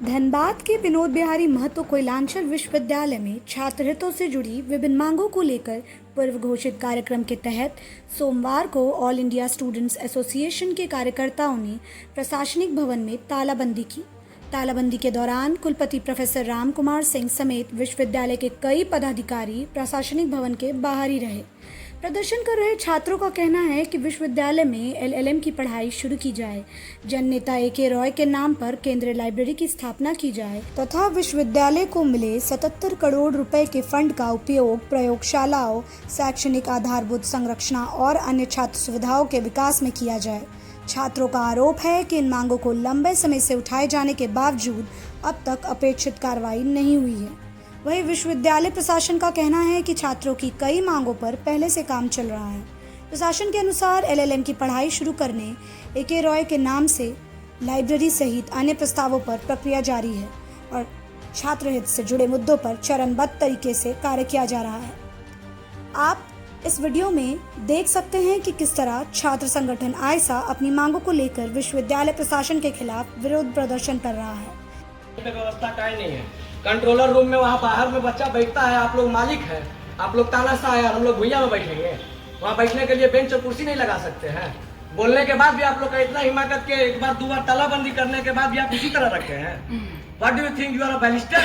धनबाद के विनोद बिहारी महतो कोयलांचल विश्वविद्यालय में छात्र हितों से जुड़ी विभिन्न मांगों को लेकर पूर्व घोषित कार्यक्रम के तहत सोमवार को ऑल इंडिया स्टूडेंट्स एसोसिएशन के कार्यकर्ताओं ने प्रशासनिक भवन में तालाबंदी की। तालाबंदी के दौरान कुलपति प्रोफेसर राम कुमार सिंह समेत विश्वविद्यालय के कई पदाधिकारी प्रशासनिक भवन के बाहर ही रहे। प्रदर्शन कर रहे छात्रों का कहना है कि विश्वविद्यालय में एलएलएम की पढ़ाई शुरू की जाए, जन नेता ए.के. रॉय के नाम पर केंद्रीय लाइब्रेरी की स्थापना की जाए तथा विश्वविद्यालय को मिले 77 करोड़ रुपए के फंड का उपयोग प्रयोगशालाओं, शैक्षणिक आधारभूत संरचना और अन्य छात्र सुविधाओं के विकास में किया जाए। छात्रों का आरोप है कि इन मांगों को लंबे समय से उठाए जाने के बावजूद अब तक अपेक्षित कार्रवाई नहीं हुई है। वहीं विश्वविद्यालय प्रशासन का कहना है कि छात्रों की कई मांगों पर पहले से काम चल रहा है। प्रशासन के अनुसार एलएलएम की पढ़ाई शुरू करने ए.के. रॉय के नाम से लाइब्रेरी सहित अन्य प्रस्तावों पर प्रक्रिया जारी है और छात्र हित से जुड़े मुद्दों पर चरणबद्ध तरीके से कार्य किया जा रहा है। आप इस वीडियो में देख सकते हैं कि किस तरह छात्र संगठन आयसा अपनी मांगों को लेकर विश्वविद्यालय प्रशासन के खिलाफ विरोध प्रदर्शन कर रहा है। व्यवस्था का नहीं है। कंट्रोलर रूम में वहाँ बाहर में बच्चा बैठता है, आप लोग मालिक हैं, आप लोग तानाशाह है, हम लोग भुइयां में बैठेंगे। वहाँ बैठने के लिए बेंच और कुर्सी नहीं लगा सकते हैं। बोलने के बाद भी आप लोग का इतना हिमाकत के एक बार दो बार तालाबंदी करने के बाद भी आप इसी तरह रखे हैं। What do you think you are a barrister?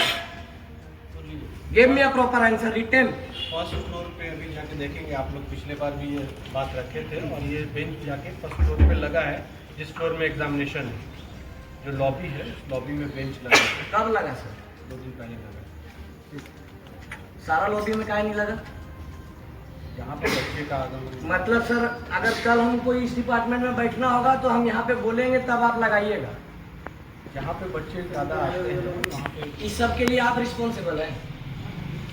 Give me a proper answer written. First floor पे अभी जाके देखेंगे आप लोग, पिछले बार भी ये बात रखे थे और ये बेंच जाके फर्स्ट फ्लोर पे लगा है, जिस फ्लोर में एग्जामिनेशन है। जो लॉबी है, लॉबी में बेंच लगा है। कब लगा सर? 2 दिन पहले लगा। सारा लॉबी में काहे नहीं लगा? यहाँ पे बच्चे का आगमन। मतलब सर, अगर कल हमको इस डिपार्टमेंट में बैठना होगा तो हम यहाँ पे बोलेंगे तब आप लगाइएगा। जहाँ पे बच्चे ज़्यादा आते हैं वहाँ पे इस सब के लिए आप रिस्पॉन्सिबल हैं।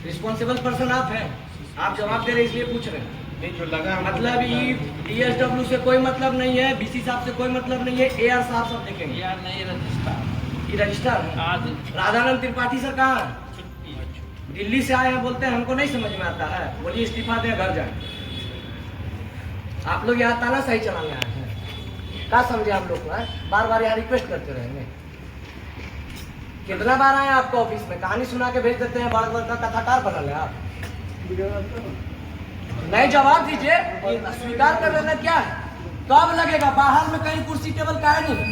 रिस्पॉन्सिबल पर्सन आप हैं। आप जवाब दे रहे इसलिए पूछ रहे हैं। नहीं, जो लगा मतलब ESW से कोई मतलब नहीं है, BC साहब से कोई मतलब नहीं है, AR साहब सब देखेंगे। यार नहीं रजिस्ट्रार, ये रजिस्ट्रार है। आज राधानंद त्रिपाठी सर कहाँ है? छुट्टी है। दिल्ली से आए हैं, बोलते हैं हमको नहीं समझ में आता है, बोलिए इस्तीफा दें, घर जाए। आप लोग यहाँ तानाशाही चलाने आए हैं, क्या समझे हम लोग को? बार बार यहाँ रिक्वेस्ट करते रहेंगे। कितना बार आए आपको ऑफिस में, कहानी सुना के भेज देते हैं, बड़ा बड़ा कथाकार बना ले आप। नहीं, जवाब दीजिए, स्वीकार कर लेना क्या है? कब लगेगा? बाहर में कहीं कुर्सी टेबल का है नहीं,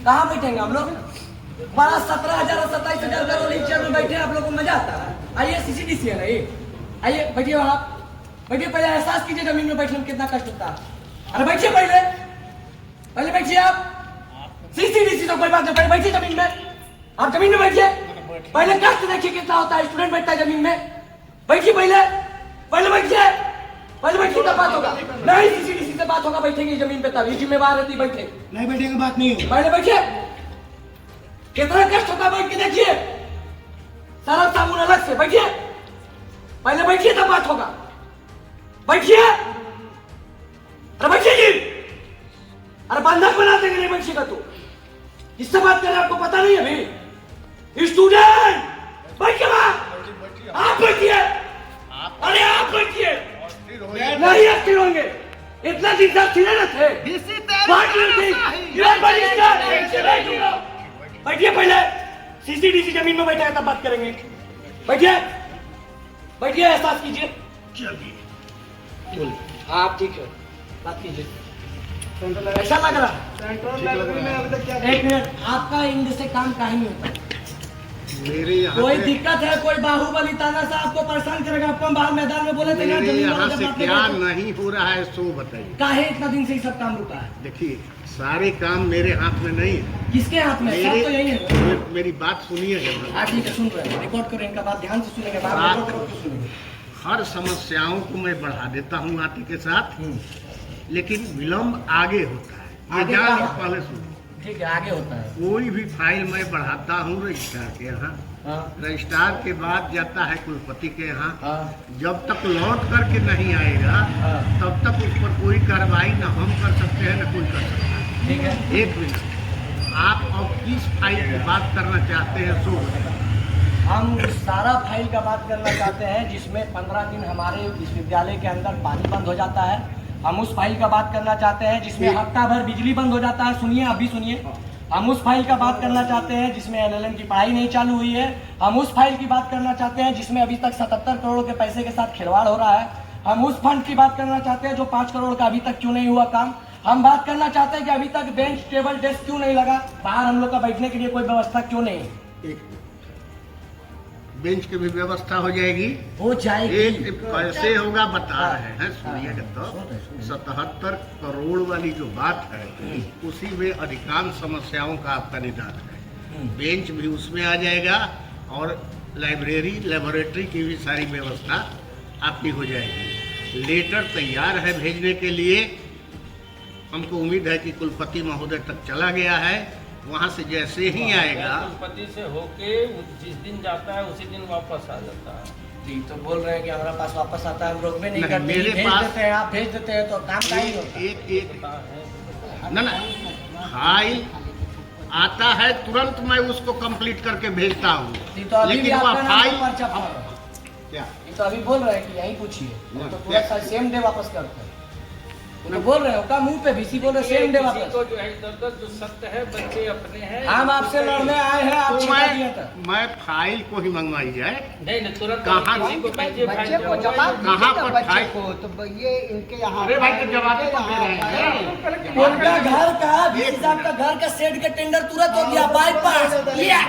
कहाँ बैठेंगे हम लोग? बड़ा 17,000 और 27,000 का रोलिंग चेयर में बैठे, आप लोगों को मजा आता है? आइए, CCDC है नहीं, आइए बैठिए, आप बैठिए, पहले एहसास कीजिए जमीन में बैठने में कितना कष्ट होता है। अरे बैठिए, पहले बैठिए आप। CCDC तो कोई बात नहीं, पहले बैठिए जमीन में, आप जमीन में बैठिए, पहले कष्ट देखिए कितना होता है। स्टूडेंट बैठता है जमीन में, बैठिए पहले बैठिए तब बात होगा। नहीं, CCDC से बात होगा, बैठेंगे जमीन पे तब। ये जिम्मेवार रहती, बैठे नहीं बैठेंगे बात नहीं होगी। पहले बैठिए, कितना कष्ट होता है, बैठ के देखिए, सारा साबुन अलग से। बैठिए, पहले बैठिए तब बात होगा। बैठिए, अरे बैठिए जी, अरे बंधक बना देंगे नहीं बैठिएगा तो। किससे बात कर रहे हैं आपको पता नहीं है अभी? स्टूडेंट बैठिए, आप बैठिए, अरे आप बैठिए। नहीं अस्थिर होंगे, इतना दिन तक स्थिर न थे। बैठिए, पहले CCDC जमीन में बैठा है तब बात करेंगे। बैठिए, एहसास कीजिए। आप ठीक है, बात कीजिए। ऐसा लग रहा है? एक मिनट, आपका इंग्लिश से काम काहे नहीं होता? मेरे यहाँ कोई दिक्कत है? कोई बाहुबली तानाशाह आपको परेशान करेगा? आपको हम बाहर मैदान में बोले थे ना, मेरे जमीन यहाँ वाला से जब क्या बात नहीं हो रहा है सो बताइए। काहे इतना दिन से ये सब काम रुका है? देखिए, सारे काम मेरे हाथ में नहीं है। किसके हाथ में? सब तो यही है। मेरी बात सुनिए जरा। हाँ ठीक है, सुन रहे हैं, रिकॉर्ड करें, इनका बात ध्यान से सुनेंगे, बात रिकॉर्ड करके सुनेंगे। हर समस्याओं को मैं बढ़ा देता हूँ आते के साथ, लेकिन विलम्ब आगे होता है। ये आगे जान कहाँ? लो, पहले सुनो। ठीक है, आगे होता है। कोई भी फाइल मैं बढ़ाता हूँ रजिस्ट्रार के यहाँ, रजिस्ट्रार के बाद जाता है कुलपति के यहाँ। जब तक लौट करके नहीं आएगा तब तक उस पर कोई कार्रवाई न हम कर सकते हैं न कोई कर सकता है। ठीक है, एक मिनट, आप अब किस फाइल की बात करना चाहते हैं सो बताइए। हम सारा फाइल का बात करना चाहते हैं जिसमें 15 दिन हमारे विश्वविद्यालय के अंदर पानी बंद हो जाता है। हम उस फाइल का बात करना चाहते हैं जिसमें हफ्ता भर बिजली बंद हो जाता है। सुनिए, अभी सुनिए, हम उस फाइल का बात करना चाहते हैं जिसमें एलएलएम की पढ़ाई नहीं चालू हुई है। हम उस फाइल की बात करना चाहते हैं जिसमें अभी तक 77 करोड़ के पैसे के साथ खिलवाड़ हो रहा है। हम उस फंड की बात करना चाहते हैं जो 5 करोड़ का अभी तक क्यों नहीं हुआ काम। हम बात करना चाहते हैं कि अभी तक बेंच टेबल डेस्क क्यों नहीं लगा, बाहर हम लोग का बैठने के लिए कोई व्यवस्था क्यों नहीं है। बेंच की भी व्यवस्था हो जाएगी, हो जाएगी। एक कैसे होगा बता रहे हैं, सुनिएगा। तो 77 करोड़ वाली जो बात है उसी में अधिकांश समस्याओं का आपका निदान है। बेंच भी उसमें आ जाएगा और लाइब्रेरी लेबोरेटरी की भी सारी व्यवस्था आपकी हो जाएगी। लेटर तैयार है भेजने के लिए। हमको उम्मीद है कि कुलपति महोदय तक चला गया है, वहाँ से जैसे ही आएगा कुलपति से होके जिस दिन जाता है उसी दिन वापस आ जाता है। जी, तो बोल रहे हैं कि हमारा पास वापस आता है, हम रोक भी नहीं नहीं, करते, मेरे भेज पास- देते हैं, आप भेज देते हैं तो काम का ही होता है। एक ना फाइल आता है तुरंत मैं उसको कंप्लीट करके भेजता हूँ, जी, तो अभी भी लेकिन वह आपका नाम फाइल पर पर्चा पड़ रहा है। क्या ये तो अभी बोल रहे हैं कि यहीं पूछिए, नहीं, तो तुरंत सेम डे वापस करते हैं। वो तो बोल रहे हो का मुंह पे बीसी बोल रहे सेम डे किसी वापस। को जो है इधर-उधर जो सत्य है, बच्चे अपने हैं। हम आपसे लड़ने आए हैं, आप तो छिपा दिए थे। मैं फाइल को ही मंगवाई जाए। नहीं नहीं, तुरंत कहाँ किसी को भेजिए, बच्चे को फाइल जवाब जमा- कहाँ दीजिए पर बच्चे फाइल? को, तो ये इनके यहाँ अरे भाई, तो जवाब तो दे रहे हैं। उनका घर का बीसी साहब का घर का शेड का टेंडर तुरंत हो गया, बाईपास लिया।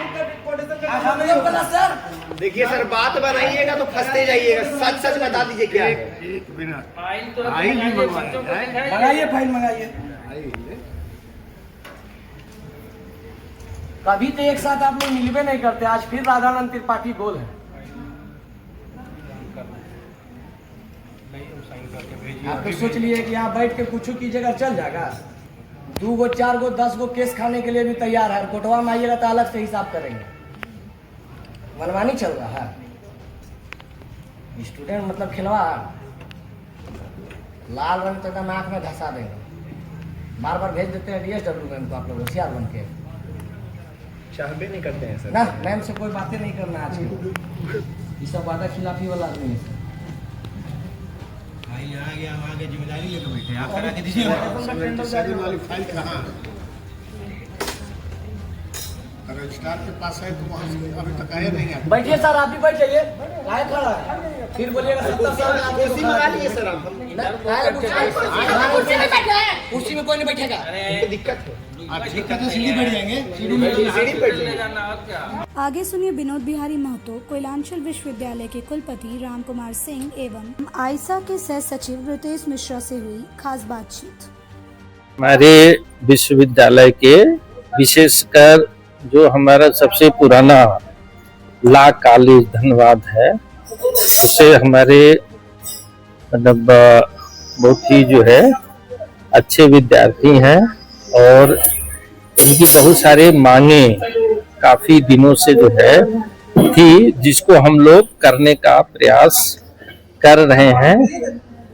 हम लोग बोला सर देखिए सर, बात बनाइएगा तो फंसते जाइएगा, सच सच बता दीजिए क्या है। एक मिनट, फाइल तुरंत फाइल भी मंगाइए, मंगवाइए, बच्चों को हैं? दिखाइए। मंगाइए, फाइल मंगाइए। कभी तो एक साथ आप लोग मिलवे नहीं करते, आज फिर राधानंद त्रिपाठी गोल है। आप तो सोच लिए कि यहाँ बैठ के कुछ कीजिएगा चल जाएगा। 2 गो 4 गो 10 गो केस खाने के लिए भी तैयार है। कोटवा में आइएगा तो अलग से हिसाब करेंगे। मनमानी चल रहा है, स्टूडेंट मतलब खिलवाड़। लाल रंग तो एकदम आँख में धंसा देंगे, बार बार भेज देते हैं DSW मैम को। आप लोग होशियार बन के चाहबे नहीं करते हैं सर। ना, मैम से कोई बातें नहीं करना आज के। ये सब वादा खिलाफी वाला आदमी है सर। रजिस्ट्रार वाली फाइल कहाँ है? रजिस्ट्रार के पास है तो वहाँ से अभी तक आया नहीं है। बैठिए सर, आप भी बैठ जाइए। काहे खड़ा है? फिर बोलिएगा 70 साल का आदमी कुर्सी मंगा लिए सर आप। ना, काहे कुर्सी में बैठे हैं? कुर्सी में कोई नहीं बैठेगा। हमको दिक्कत है। ठीक है, तो सीढ़ी बैठ जाएंगे। सीढ़ी पर ले जाना और क्या। आगे सुनिए विनोद बिहारी महतो, कोयलांचल विश्वविद्यालय के कुलपति राम कुमार सिंह एवं आयसा के सह सचिव रितेश मिश्रा से हुई खास बातचीत। हमारे विश्वविद्यालय के विशेषकर जो हमारा सबसे पुराना लॉ कॉलेज धनबाद है, उससे हमारे मतलब बहुत ही जो है अच्छे विद्यार्थी हैं और इनकी बहुत सारे मांगे काफी दिनों से जो है थी, जिसको हम लोग करने का प्रयास कर रहे हैं।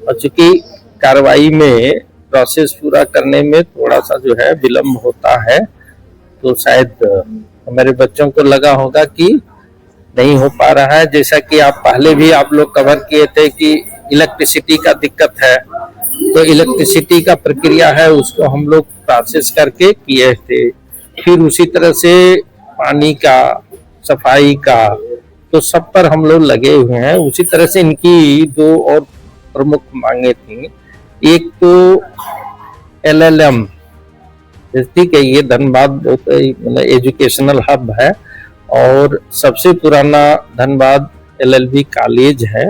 और चूंकि कार्रवाई में प्रोसेस पूरा करने में थोड़ा सा जो है विलम्ब होता है, तो शायद हमारे बच्चों को लगा होगा कि नहीं हो पा रहा है। जैसा कि आप पहले भी आप लोग कवर किए थे कि इलेक्ट्रिसिटी का दिक्कत है, तो इलेक्ट्रिसिटी का प्रक्रिया है उसको हम लोग प्रोसेस करके किए थे। फिर उसी तरह से पानी का, सफाई का, तो सब पर हम लोग लगे हुए हैं। उसी तरह से इनकी 2 और प्रमुख मांगे थी। एक तो LLM, ठीक है, ये धनबाद बहुत मतलब एजुकेशनल हब है और सबसे पुराना धनबाद LLB कॉलेज है।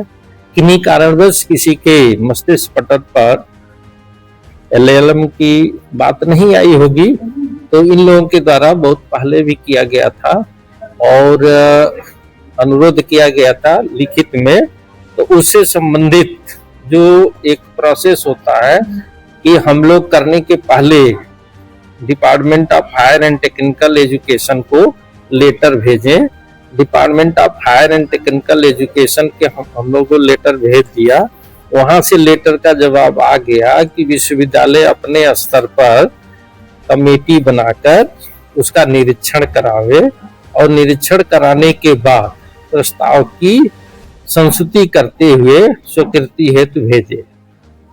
किन्हीं कारणवश किसी के मस्तिष्क पटल पर LLM की बात नहीं आई होगी, तो इन लोगों के द्वारा बहुत पहले भी किया गया था और अनुरोध किया गया था लिखित में। तो उससे संबंधित जो एक प्रोसेस होता है कि हम लोग करने के पहले department of higher and technical education को लेटर भेजें। Department of higher and technical education के हम लोग को लेटर भेज दिया। वहां से लेटर का जवाब आ गया कि विश्वविद्यालय अपने स्तर पर कमेटी बनाकर उसका निरीक्षण करावे और निरीक्षण कराने के बाद प्रस्ताव की संस्तुति करते हुए स्वीकृति हेतु भेजे।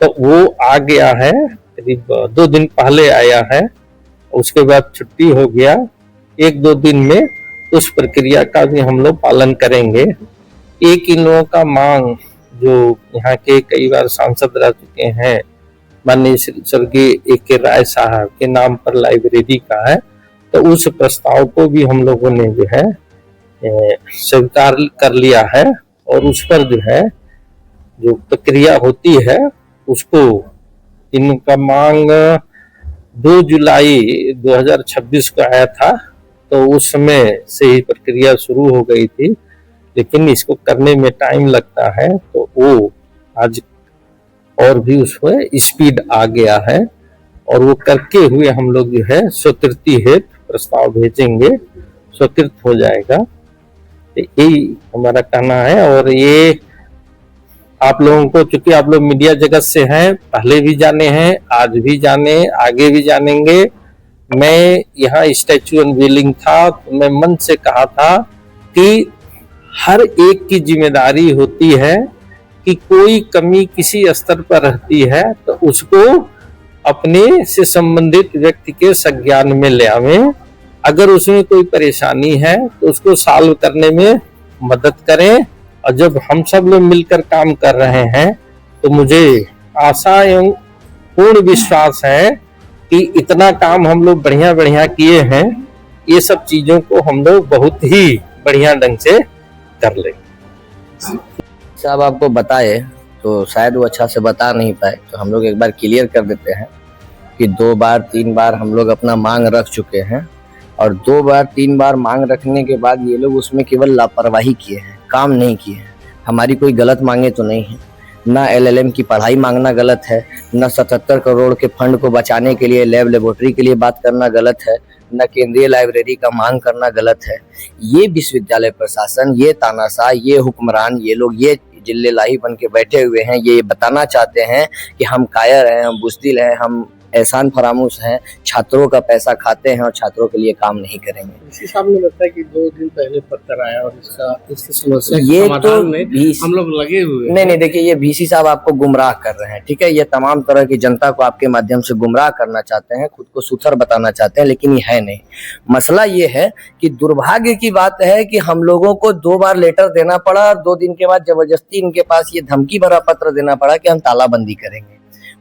तो वो आ गया है, करीब 2 दिन पहले आया है उसके बाद छुट्टी हो गया 1-2 दिन में, उस प्रक्रिया का भी हम लोग पालन करेंगे। एक इन लोगों का मांग जो यहाँ के कई बार सांसद रह चुके हैं, माननीय स्वर्गीय A.K. राय साहब के नाम पर लाइब्रेरी का है, तो उस प्रस्ताव को भी हम लोगों ने जो है स्वीकार कर लिया है और उस पर जो है जो प्रक्रिया होती है उसको, इनका मांग 2 जुलाई 2026 को आया था, तो उस समय से ही प्रक्रिया शुरू हो गई थी, लेकिन इसको करने में टाइम लगता है, तो वो आज और भी उसमें स्पीड आ गया है और वो करके हुए हम लोग जो है स्वीकृति हेतु प्रस्ताव भेजेंगे, स्वीकृत हो जाएगा। यही हमारा कहना है। और ये आप लोगों को, चूंकि आप लोग मीडिया जगत से हैं, पहले भी जाने हैं, आज भी जाने, आगे भी जानेंगे। मैं यहाँ स्टैचू अनवीलिंग था तो मैं मन से कहा था कि हर एक की जिम्मेदारी होती है कि कोई कमी किसी स्तर पर रहती है तो उसको अपने से संबंधित व्यक्ति के संज्ञान में ले आवें। अगर उसमें कोई परेशानी है तो उसको सॉल्व करने में मदद करें। और जब हम सब लोग मिलकर काम कर रहे हैं तो मुझे आशा एवं पूर्ण विश्वास है कि इतना काम हम लोग बढ़िया बढ़िया किए हैं, ये सब चीजों को हम लोग बहुत ही बढ़िया ढंग से कर लेंगे। साहब आपको बताए तो शायद वो अच्छा से बता नहीं पाए, तो हम लोग एक बार क्लियर कर देते हैं कि 2 बार 3 बार हम लोग अपना मांग रख चुके हैं और 2 बार 3 बार मांग रखने के बाद ये लोग उसमें केवल लापरवाही किए हैं, काम नहीं किए हैं। हमारी कोई गलत मांगे तो नहीं है, ना LLM की पढ़ाई मांगना गलत है, ना 77 करोड़ के फंड को बचाने के लिए लैब लेबोरेटरी के लिए बात करना गलत है, न केंद्रीय लाइब्रेरी का मांग करना गलत है। ये विश्वविद्यालय प्रशासन, ये तानाशाह, ये हुक्मरान, ये लोग ये जिल्लेलाही बन के बैठे हुए हैं, ये बताना चाहते हैं कि हम कायर हैं, हम बुज़दिल हैं, हम एहसान फरामोश हैं, छात्रों का पैसा खाते हैं और छात्रों के लिए काम नहीं करेंगे। इसी साहब ने बताया कि 2 दिन पहले पत्र आया और इसकी समस्या ये के समाधान तो में हम लोग लगे हुए हैं। नहीं, देखिए ये VC साहब आपको गुमराह कर रहे हैं, ठीक है। ये तमाम तरह की जनता को आपके माध्यम से गुमराह करना चाहते हैं, खुद को सुथर बताना चाहते हैं, लेकिन ये है नहीं। मसला ये है कि दुर्भाग्य की बात है कि हम लोगों को 2 बार लेटर देना पड़ा और 2 दिन के बाद जबरदस्ती इनके पास ये धमकी भरा पत्र देना पड़ा कि हम तालाबंदी करेंगे।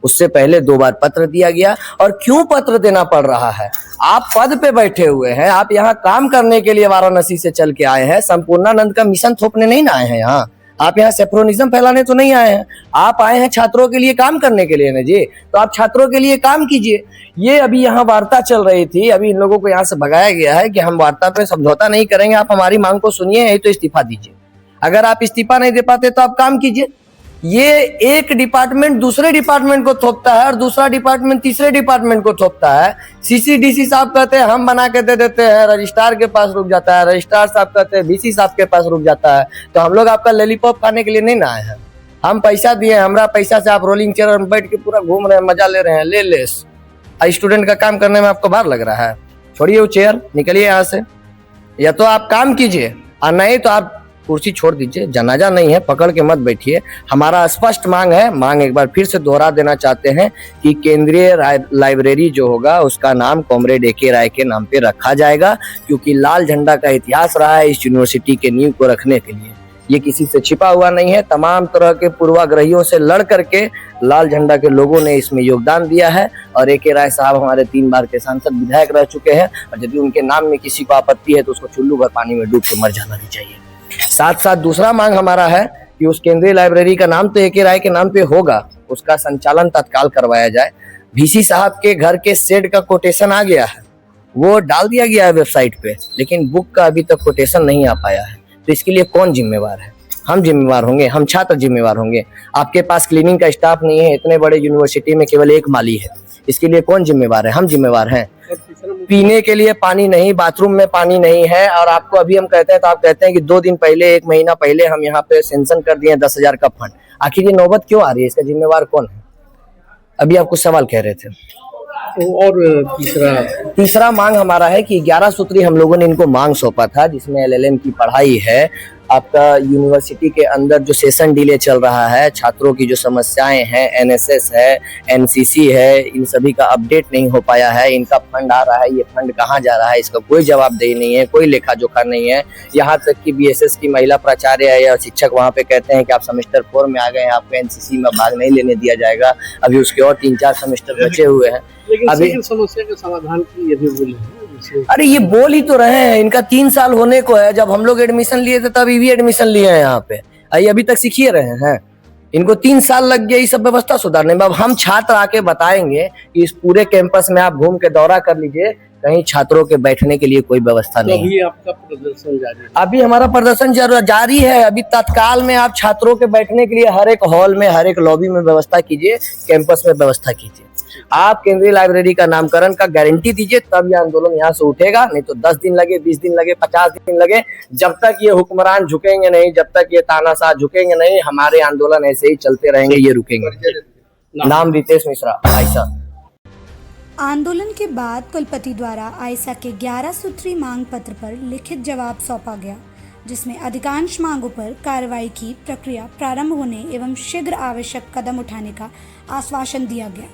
उससे पहले 2 बार पत्र दिया गया। और क्यों पत्र देना पड़ रहा है? आप पद पे बैठे हुए हैं, आप यहाँ काम करने के लिए वाराणसी से चल के आए हैं, संपूर्णानंद का मिशन थोपने नहीं ना आए हैं यहाँ। आप यहाँ सेफ्रोनिज्म फैलाने तो नहीं आए हैं, आप आए हैं छात्रों के लिए काम करने के लिए ना जी। तो आप छात्रों के लिए काम कीजिए। ये अभी यहाँ वार्ता चल रही थी, अभी इन लोगों को यहाँ से भगाया गया है कि हम वार्ता पे समझौता नहीं करेंगे, आप हमारी मांग को सुनिए, यही तो इस्तीफा दीजिए। अगर आप इस्तीफा नहीं दे पाते तो आप काम कीजिए। ये एक डिपार्टमेंट दूसरे डिपार्टमेंट को थोपता है और दूसरा डिपार्टमेंट तीसरे डिपार्टमेंट को थोपता है। CCDC साहब कहते हैं हम बना के दे देते हैं, रजिस्ट्रार के पास रुक जाता है, रजिस्ट्रार साहब कहते हैं VC साहब के पास रुक जाता है। तो हम लोग आपका लॉलीपॉप खाने के लिए नहीं ना आए हैं, हम पैसा दिए, हमारा पैसा से आप रोलिंग चेयर में बैठ के पूरा घूम रहे हैं, मजा ले रहे हैं, ले स्टूडेंट का काम करने में आपको बार लग रहा है। छोड़िए वो चेयर, निकलिए यहाँ से, या तो आप काम कीजिए और नहीं तो आप कुर्सी छोड़ दीजिए। जनाजा नहीं है, पकड़ के मत बैठिए। हमारा स्पष्ट मांग है, मांग एक बार फिर से दोहरा देना चाहते हैं कि केंद्रीय लाइब्रेरी जो होगा उसका नाम कॉमरेड A.K. राय के नाम पे रखा जाएगा, क्योंकि लाल झंडा का इतिहास रहा है इस यूनिवर्सिटी के नींव को रखने के लिए। ये किसी से छिपा हुआ नहीं है, तमाम तरह के पूर्वाग्रहियों से लड़ करके लाल झंडा के लोगों ने इसमें योगदान दिया है। और A.K. राय साहब हमारे 3 बार के सांसद विधायक रह चुके हैं, और यदि उनके नाम में किसी को आपत्ति है तो उसको चुल्लू भर पानी में डूब के मर जाना भी चाहिए। साथ साथ दूसरा मांग हमारा है कि उस केंद्रीय लाइब्रेरी का नाम तो A.K. राय के नाम पे होगा, उसका संचालन तत्काल करवाया जाए। VC साहब के घर के शेड का कोटेशन आ गया है, वो डाल दिया गया है वेबसाइट पे, लेकिन बुक का अभी तक कोटेशन नहीं आ पाया है। तो इसके लिए कौन जिम्मेवार है? हम जिम्मेवार होंगे, हम छात्र जिम्मेवार होंगे। आपके पास क्लीनिंग का स्टाफ नहीं है, इतने बड़े यूनिवर्सिटी में केवल 1 माली है, इसके लिए कौन जिम्मेवार है? हम जिम्मेवार हैं। पीने के लिए पानी नहीं, बाथरूम में पानी नहीं है, और आपको अभी हम कहते हैं तो आप कहते हैं कि 2 दिन पहले, 1 महीना पहले हम यहाँ पे सेंक्शन कर दिए 10,000 का फंड। आखिर ये नौबत क्यों आ रही है? इसका जिम्मेवार कौन है? अभी आप कुछ सवाल कह रहे थे। और तीसरा मांग हमारा है कि 11 सूत्री हम लोगों ने इनको मांग सौंपा था, जिसमें LLM की पढ़ाई है, आपका यूनिवर्सिटी के अंदर जो सेशन डिले चल रहा है, छात्रों की जो समस्याएं हैं, एनएसएस है, एनसीसी है, इन सभी का अपडेट नहीं हो पाया है। इनका फंड आ रहा है, ये फंड कहाँ जा रहा है, इसका कोई जवाबदेही नहीं है, कोई लेखा जोखा नहीं है। यहाँ तक कि बीएसएस की महिला प्राचार्य या शिक्षक वहाँ पे कहते हैं कि आप सेमेस्टर 4 में आ गए हैं, आपको एनसीसी में भाग नहीं लेने दिया जाएगा। अभी उसके और 3-4 सेमेस्टर बचे हुए हैं। लेकिन अभी समस्या के समाधान की यदि बोले, अरे ये बोल ही तो रहे हैं, इनका 3 साल होने को है। जब हम लोग एडमिशन लिए थे तभी भी एडमिशन लिए हैं यहाँ पे, अभी तक सीख ही रहे हैं। इनको 3 साल लग गया ये सब व्यवस्था सुधारने में। अब हम छात्र आके बताएंगे कि इस पूरे कैंपस में आप घूम के दौरा कर लीजिए, कहीं छात्रों के बैठने के लिए कोई व्यवस्था नहीं है। अभी आपका प्रदर्शन जारी है? अभी हमारा प्रदर्शन जारी है। अभी तत्काल में आप छात्रों के बैठने के लिए हर एक हॉल में, हर एक लॉबी में व्यवस्था कीजिए, कैंपस में व्यवस्था कीजिए। आप केंद्रीय लाइब्रेरी का नामकरण का गारंटी दीजिए, तब यह आंदोलन यहाँ से उठेगा। नहीं तो 10 दिन लगे, 20 दिन लगे, 50 दिन लगे, जब तक ये हुक्मरान झुकेंगे नहीं, जब तक ये तानाशाह झुकेंगे नहीं, हमारे आंदोलन ऐसे ही चलते रहेंगे, ये रुकेंगे। नाम रितेश मिश्रा, आयशा। आंदोलन के बाद कुलपति द्वारा आयशा के 11 सूत्री मांग पत्र पर लिखित जवाब सौंपा गया, जिसमें अधिकांश मांगों पर कार्रवाई की प्रक्रिया प्रारंभ होने एवं शीघ्र आवश्यक कदम उठाने का आश्वासन दिया गया।